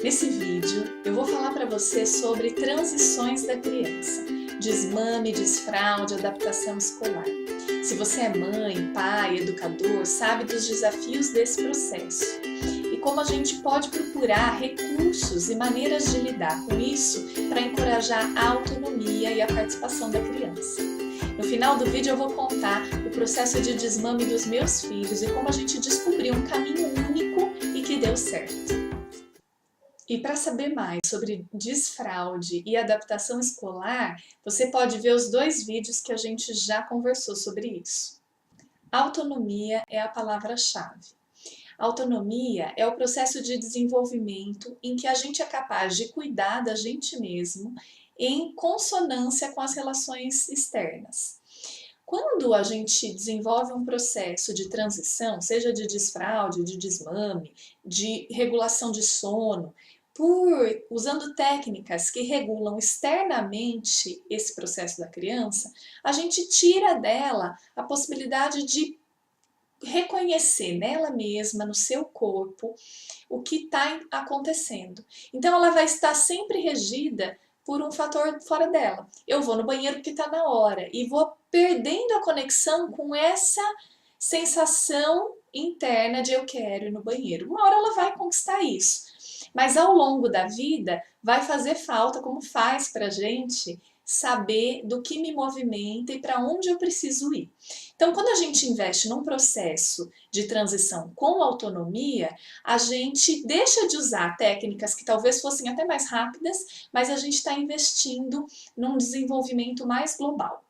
Nesse vídeo, eu vou falar para você sobre transições da criança, desmame, desfraude, adaptação escolar. Se você é mãe, pai, educador, sabe dos desafios desse processo e como a gente pode procurar recursos e maneiras de lidar com isso para encorajar a autonomia e a participação da criança. No final do vídeo eu vou contar o processo de desmame dos meus filhos e como a gente descobriu um caminho único e que deu certo. E para saber mais sobre desfraude e adaptação escolar, você pode ver os dois vídeos que a gente já conversou sobre isso. Autonomia é a palavra-chave. Autonomia é o processo de desenvolvimento em que a gente é capaz de cuidar da gente mesmo em consonância com as relações externas. Quando a gente desenvolve um processo de transição, seja de desfraude, de desmame, de regulação de sono, usando técnicas que regulam externamente esse processo da criança, a gente tira dela a possibilidade de reconhecer nela mesma, no seu corpo, o que está acontecendo. Então ela vai estar sempre regida por um fator fora dela. Eu vou no banheiro porque está na hora e vou perdendo a conexão com essa sensação interna de eu quero ir no banheiro. Uma hora ela vai conquistar isso. Mas ao longo da vida vai fazer falta, como faz pra gente, saber do que me movimenta e para onde eu preciso ir. Então, quando a gente investe num processo de transição com autonomia, a gente deixa de usar técnicas que talvez fossem até mais rápidas, mas a gente está investindo num desenvolvimento mais global.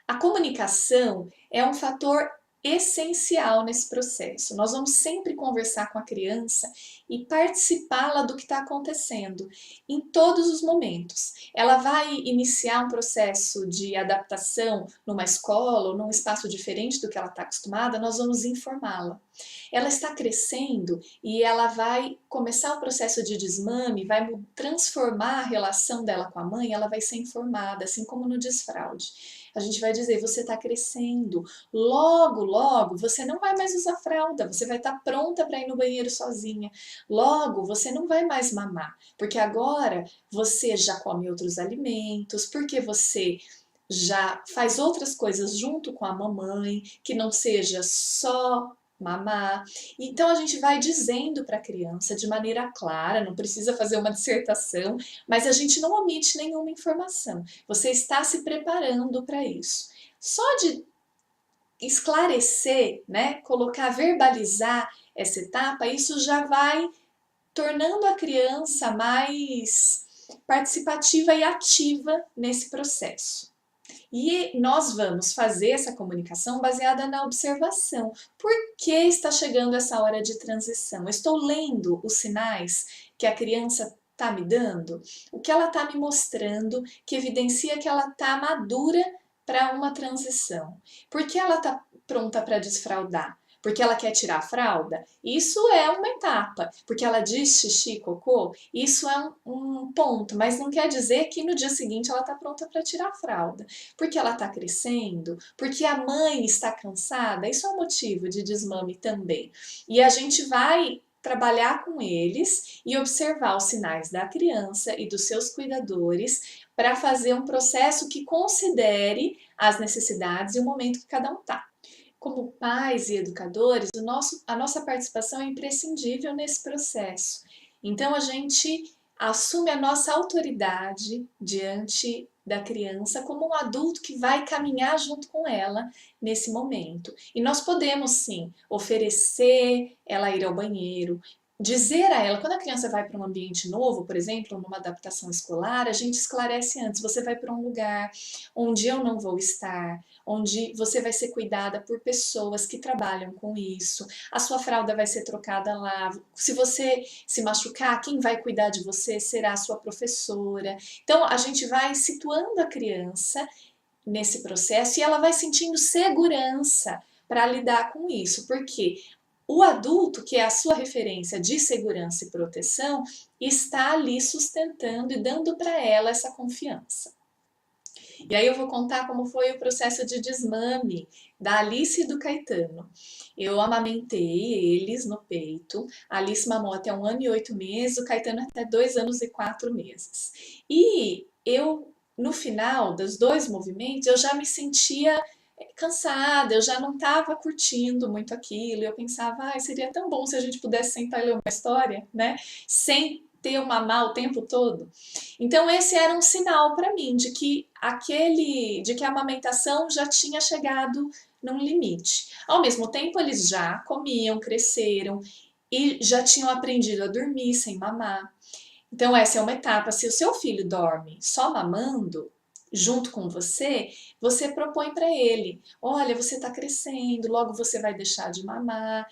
A comunicação é um fator essencial nesse processo. Nós vamos sempre conversar com a criança e participá-la do que está acontecendo em todos os momentos. Ela vai iniciar um processo de adaptação numa escola ou num espaço diferente do que ela está acostumada, nós vamos informá-la. Ela está crescendo e ela vai começar o processo de desmame, vai transformar a relação dela com a mãe, ela vai ser informada, assim como no desfraude. A gente vai dizer, você está crescendo, logo, logo, você não vai mais usar fralda, você vai estar pronta para ir no banheiro sozinha. Logo, você não vai mais mamar, porque agora você já come outros alimentos, porque você já faz outras coisas junto com a mamãe, que não seja só mamar. Então a gente vai dizendo para a criança de maneira clara, não precisa fazer uma dissertação, mas a gente não omite nenhuma informação. Você está se preparando para isso. Só de esclarecer, né, colocar, verbalizar essa etapa, isso já vai tornando a criança mais participativa e ativa nesse processo. E nós vamos fazer essa comunicação baseada na observação. Por que está chegando essa hora de transição? Eu estou lendo os sinais que a criança está me dando? O que ela está me mostrando que evidencia que ela está madura para uma transição? Por que ela está pronta para desfraldar? Porque ela quer tirar a fralda? Isso é uma etapa. Porque ela diz xixi e cocô? Isso é um ponto, mas não quer dizer que no dia seguinte ela está pronta para tirar a fralda. Porque ela está crescendo? Porque a mãe está cansada? Isso é um motivo de desmame também. E a gente vai trabalhar com eles e observar os sinais da criança e dos seus cuidadores para fazer um processo que considere as necessidades e o momento que cada um está. Como pais e educadores, a nossa participação é imprescindível nesse processo. Então, a gente assume a nossa autoridade diante da criança como um adulto que vai caminhar junto com ela nesse momento. E nós podemos, sim, oferecer ela ir ao banheiro, dizer a ela, quando a criança vai para um ambiente novo, por exemplo, numa adaptação escolar, a gente esclarece antes, você vai para um lugar onde eu não vou estar, onde você vai ser cuidada por pessoas que trabalham com isso, a sua fralda vai ser trocada lá, se você se machucar, quem vai cuidar de você será a sua professora. Então, a gente vai situando a criança nesse processo e ela vai sentindo segurança para lidar com isso, porque o adulto, que é a sua referência de segurança e proteção, está ali sustentando e dando para ela essa confiança. E aí eu vou contar como foi o processo de desmame da Alice e do Caetano. Eu amamentei eles no peito. A Alice mamou até 1 ano e 8 meses, o Caetano até 2 anos e 4 meses. E eu, no final dos dois movimentos, eu já me sentia cansada, eu já não estava curtindo muito aquilo. Eu pensava, seria tão bom se a gente pudesse sentar e ler uma história, né? Sem ter o mamar o tempo todo. Então esse era um sinal para mim de que a amamentação já tinha chegado num limite. Ao mesmo tempo, eles já comiam, cresceram e já tinham aprendido a dormir sem mamar. Então essa é uma etapa. Se o seu filho dorme só mamando, junto com você, você propõe para ele: olha, você está crescendo, logo você vai deixar de mamar.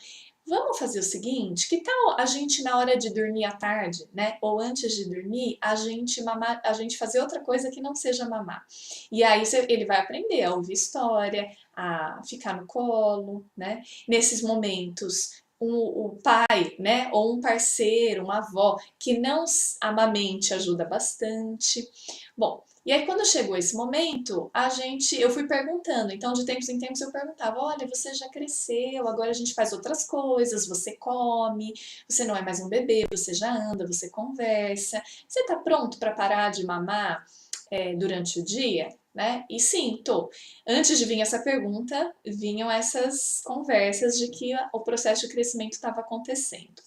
Vamos fazer o seguinte, que tal a gente na hora de dormir à tarde, né, ou antes de dormir, a gente fazer outra coisa que não seja mamar. E aí ele vai aprender a ouvir história, a ficar no colo, né? Nesses momentos, o pai, né, ou um parceiro, uma avó que não amamente ajuda bastante. Bom, e aí quando chegou esse momento, eu fui perguntando, então de tempos em tempos eu perguntava: olha, você já cresceu, agora a gente faz outras coisas, você come, você não é mais um bebê, você já anda, você conversa, você tá pronto para parar de mamar durante o dia? Né? E sim, tô. Antes de vir essa pergunta, vinham essas conversas de que o processo de crescimento estava acontecendo.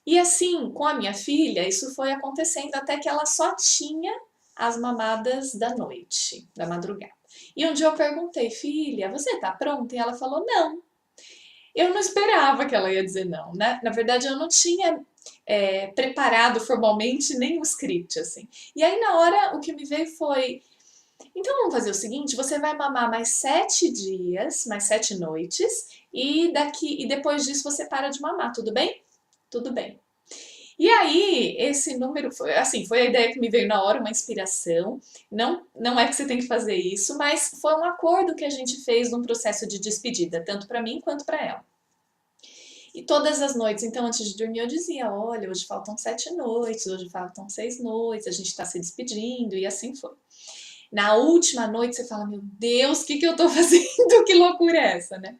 E assim, com a minha filha, isso foi acontecendo até que ela só tinha as mamadas da noite, da madrugada. E um dia eu perguntei: filha, você tá pronta? E ela falou: não. Eu não esperava que ela ia dizer não, né? Na verdade, eu não tinha preparado formalmente nenhum script, assim. E aí, na hora, o que me veio foi: então vamos fazer o seguinte, você vai mamar mais 7 dias, mais 7 noites, e depois disso você para de mamar, tudo bem? Tudo bem. E aí, esse número foi, assim, foi a ideia que me veio na hora, uma inspiração. Não, não é que você tem que fazer isso, mas foi um acordo que a gente fez num processo de despedida, tanto para mim quanto para ela. E todas as noites, então, antes de dormir, eu dizia: olha, hoje faltam 7 noites, hoje faltam 6 noites, a gente está se despedindo, e assim foi. Na última noite, você fala: meu Deus, o que eu tô fazendo? Que loucura é essa, né?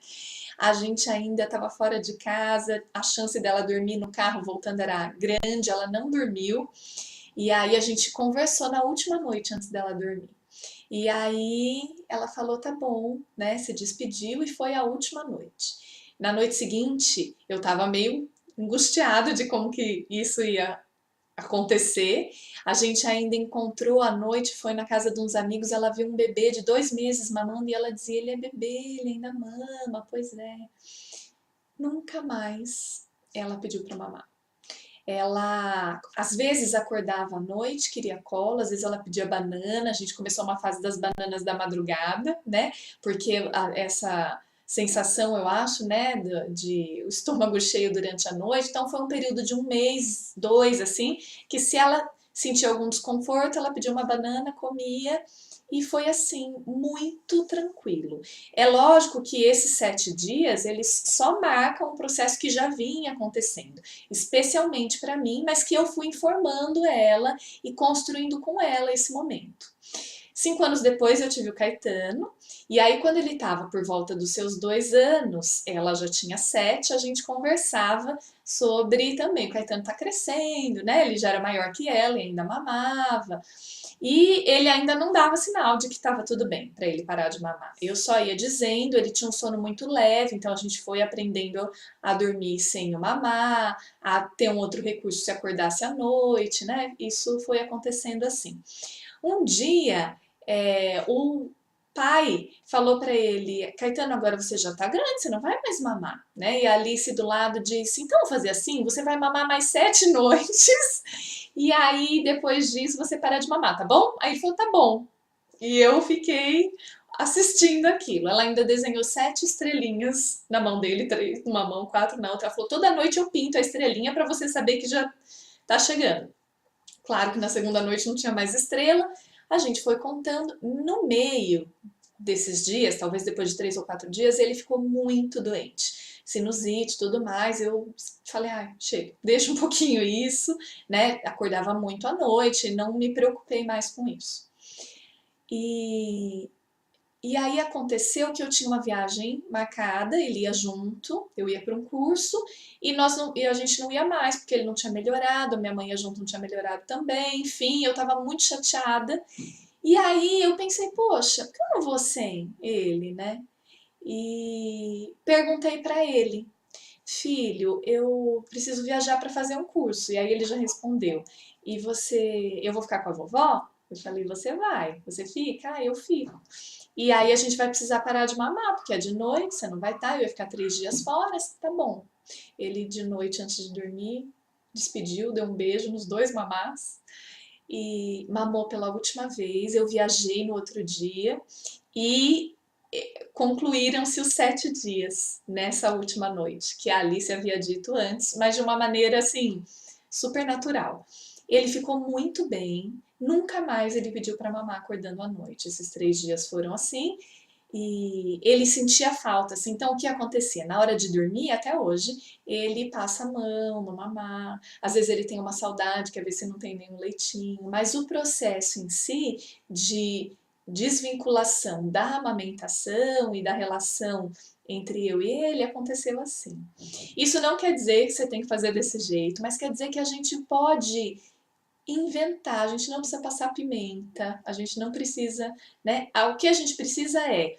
A gente ainda estava fora de casa, a chance dela dormir no carro voltando era grande, ela não dormiu. E aí a gente conversou na última noite antes dela dormir. E aí ela falou: tá bom, né? Se despediu e foi a última noite. Na noite seguinte, eu estava meio angustiada de como que isso ia acontecer. A gente ainda encontrou à noite, foi na casa de uns amigos, ela viu um bebê de 2 meses mamando e ela dizia: ele é bebê, ele ainda mama. Pois é. Nunca mais ela pediu para mamar. Ela, às vezes, acordava à noite, queria colo, às vezes ela pedia banana. A gente começou uma fase das bananas da madrugada, né? Porque essa sensação, eu acho, né, de o estômago cheio durante a noite. Então, foi um período de 1 mês, 2, assim, que se ela sentia algum desconforto, ela pedia uma banana, comia, e foi assim, muito tranquilo. É lógico que esses 7 dias, eles só marcam um processo que já vinha acontecendo, especialmente para mim, mas que eu fui informando ela e construindo com ela esse momento. 5 anos depois eu tive o Caetano, e aí quando ele estava por volta dos seus 2 anos, ela já tinha 7, a gente conversava sobre também, o Caetano tá crescendo, né? Ele já era maior que ela e ainda mamava. E ele ainda não dava sinal de que estava tudo bem para ele parar de mamar. Eu só ia dizendo, ele tinha um sono muito leve, então a gente foi aprendendo a dormir sem o mamar, a ter um outro recurso se acordasse à noite, né? Isso foi acontecendo assim. Um dia, o pai falou para ele: Caetano, agora você já tá grande, você não vai mais mamar, né? E a Alice do lado disse: então vou fazer assim, você vai mamar mais 7 noites e aí depois disso você para de mamar, tá bom? Aí ele falou: tá bom. E eu fiquei assistindo aquilo. Ela ainda desenhou 7 estrelinhas na mão dele, 3 numa mão, 4 na outra. Ela falou: toda noite eu pinto a estrelinha para você saber que já tá chegando. Claro que na segunda noite não tinha mais estrela, a gente foi contando. No meio desses dias, talvez depois de 3 ou 4 dias, ele ficou muito doente. Sinusite, tudo mais. Eu falei: chega, deixa um pouquinho isso, né? Acordava muito à noite, não me preocupei mais com isso. E, e aí aconteceu que eu tinha uma viagem marcada, ele ia junto, eu ia para um curso, e a gente não ia mais, porque ele não tinha melhorado, a minha mãe ia junto, não tinha melhorado também, enfim, eu estava muito chateada. E aí eu pensei, poxa, por que eu não vou sem ele, né? E perguntei para ele, filho, eu preciso viajar para fazer um curso. E aí ele já respondeu, e você, eu vou ficar com a vovó? Eu falei, você vai, você fica? Ah, eu fico. E aí a gente vai precisar parar de mamar, porque é de noite, você não vai estar, eu ia ficar 3 dias fora, tá bom. Ele de noite, antes de dormir, despediu, deu um beijo nos 2 mamás e mamou pela última vez. Eu viajei no outro dia e concluíram-se os 7 dias nessa última noite, que a Alice havia dito antes, mas de uma maneira assim, super natural. Ele ficou muito bem, nunca mais ele pediu para mamar acordando à noite. Esses 3 dias foram assim, e ele sentia falta, assim. Então o que acontecia? Na hora de dormir, até hoje, ele passa a mão no mamar, às vezes ele tem uma saudade, quer ver se não tem nenhum leitinho, mas o processo em si de desvinculação da amamentação e da relação entre eu e ele aconteceu assim. Isso não quer dizer que você tem que fazer desse jeito, mas quer dizer que a gente pode inventar, a gente não precisa passar pimenta, a gente não precisa, né? O que a gente precisa é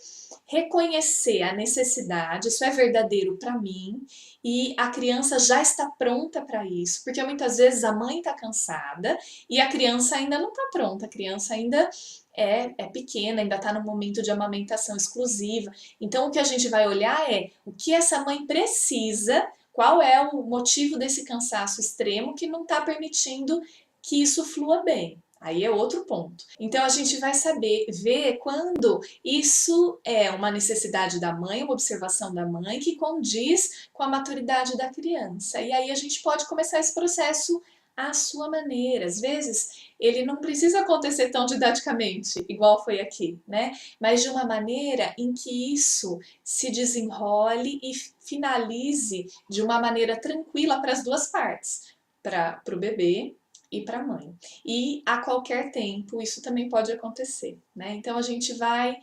reconhecer a necessidade, isso é verdadeiro para mim, e a criança já está pronta para isso, porque muitas vezes a mãe está cansada e a criança ainda não está pronta, a criança ainda é pequena, ainda está no momento de amamentação exclusiva. Então o que a gente vai olhar é o que essa mãe precisa, qual é o motivo desse cansaço extremo que não está permitindo que isso flua bem. Aí é outro ponto. Então a gente vai saber ver quando isso é uma necessidade da mãe, uma observação da mãe que condiz com a maturidade da criança. E aí a gente pode começar esse processo à sua maneira. Às vezes ele não precisa acontecer tão didaticamente, igual foi aqui, né? Mas de uma maneira em que isso se desenrole e finalize de uma maneira tranquila para as duas partes, para o bebê e para a mãe. E a qualquer tempo isso também pode acontecer, né? Então a gente vai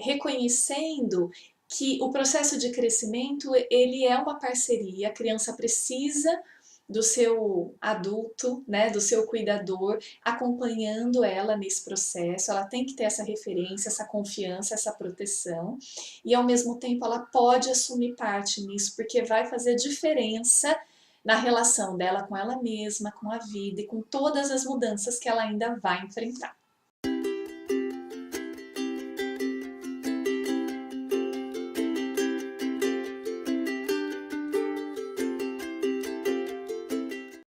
reconhecendo que o processo de crescimento ele é uma parceria, a criança precisa do seu adulto, né, do seu cuidador, acompanhando ela nesse processo, ela tem que ter essa referência, essa confiança, essa proteção, e ao mesmo tempo ela pode assumir parte nisso, porque vai fazer diferença na relação dela com ela mesma, com a vida e com todas as mudanças que ela ainda vai enfrentar.